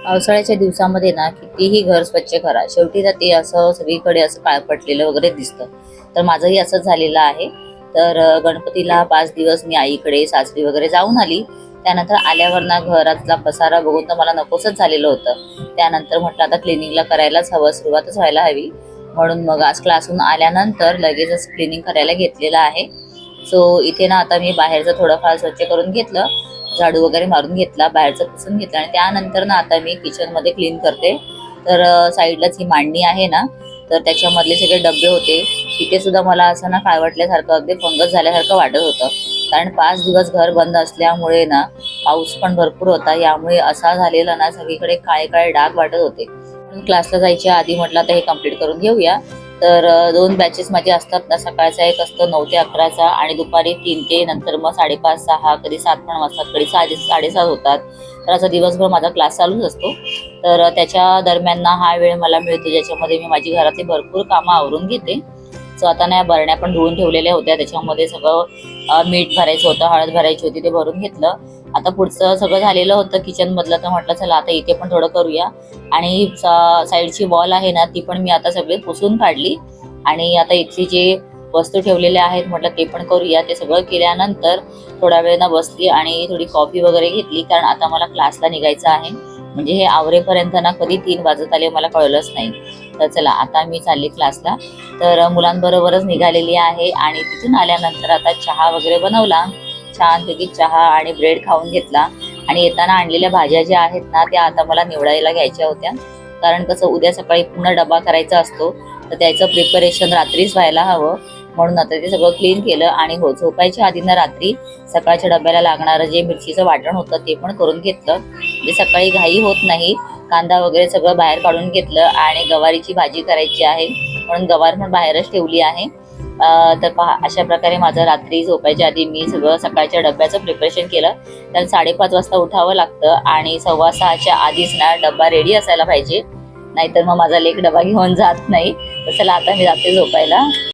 पावसाळ्याच्या दिवसामध्ये ना कितीही घर स्वच्छ करा, शेवटी ना ते असं सगळीकडे असं काळपटलेलं वगैरे दिसतं. तर माझंही असंच झालेलं आहे. तर गणपतीला 5 दिवस मी आईकडे सासरी वगैरे जाऊन आली. त्यानंतर आल्यावर ना घरातला पसारा बघून तर मला नकोसच झालेलं होतं. त्यानंतर म्हटलं आता क्लिनिंगला करायलाच हवं, सुरुवातच व्हायला हवी. म्हणून मग आज क्लासहून आल्यानंतर लगेचच क्लिनिंग करायला घेतलेलं आहे. सो इथे ना आता मी बाहेरचं थोडंफार स्वच्छ करून घेतलं, झाडू वगैरे मारून घेतला, बाहेरचं पुसून घेतलं आणि त्यानंतर ना आता मी किचनमध्ये क्लीन करते. तर साईडलाच ही मांडणी आहे ना, तर त्याच्यामधले सगळे डबे होते. तिथे सुद्धा मला असं ना काळवटल्यासारखं, अगदी फंगस झाल्यासारखं वाटत होतं. कारण 5 दिवस घर बंद असल्यामुळे ना पाऊस पण भरपूर होता, यामुळे असा झालेला ना सगळीकडे काळे काळे डाग वाटत होते. क्लासला जायच्या आधी म्हटलं आता हे कम्प्लीट करून घेऊया. तर 2 बॅचेस माझे असतात ना, सकाळचा एक असतो 9 ते 11चा आणि दुपारी 3 ते नंतर मग 5:30-6, कधी 7 पण वाजतात, कधी 6:30 होतात. तर असा दिवसभर माझा क्लास चालूच असतो. तर त्याच्या दरम्यान ना हा वेळ मला मिळतो, ज्याच्यामध्ये मी माझी घरातली भरपूर कामं आवरून घेते. सो आता ना बरण्या पण धुवून ठेवलेल्या होत्या, त्याच्यामध्ये सगळं मीठ भरायचं होतं, हळद भरायची होती, ते भरून घेतलं. आता पुढचं सगळं झालेलं होतं किचनमधलं, तर म्हटलं चला आता इथे पण थोडं करूया. आणि साईडची वॉल आहे ना, ती पण मी आता सगळी पुसून काढली. आणि आता इथली जे वस्तू ठेवलेल्या आहेत म्हटलं ते पण करूया. ते सगळं केल्यानंतर थोडा वेळ ना बसली आणि थोडी कॉफी वगैरे घेतली, कारण आता मला क्लासला निघायचं आहे. म्हणजे हे आवरेपर्यंत ना कधी 3 वाजत आले मला कळलंच नाही. तर चला आता मी चालली क्लासला. तर मुलांबरोबरच निघालेली आहे आणि तिथून आल्यानंतर आता चहा वगैरे बनवला. छानपैकी चहा आणि ब्रेड खाऊन घेतला. आणि येताना आणलेल्या भाज्या ज्या आहेत ना, त्या आता मला निवडायला घ्यायच्या होत्या. कारण कसं उद्या सकाळी पुन्हा डबा करायचा असतो, तर त्याचं प्रिपरेशन रात्रीच व्हायला हवं. म्हणून आता ते सगळं क्लीन केलं आणि हो, झोपायच्या आधी ना रात्री सकाळच्या डब्याला लागणारं जे मिरचीचं वाटण होतं ते पण करून घेतलं. म्हणजे सकाळी घाई होत नाही. कांदा वगैरे सगळं बाहेर काढून घेतलं आणि गवारीची भाजी करायची आहे, म्हणून गवार पण बाहेरच ठेवली आहे. तर पहा, अशा प्रकारे माझं रात्री झोपायच्या आधी मी सगळं सकाळच्या डब्याचं प्रिपरेशन केलं. त्याला 5:30 वाजता उठावं लागतं आणि 6:15च्या आधीच ना डब्बा रेडी असायला पाहिजे, नाहीतर मग माझा लेक डबा घेऊन जात नाही. तर चला आता मी जाते झोपायला.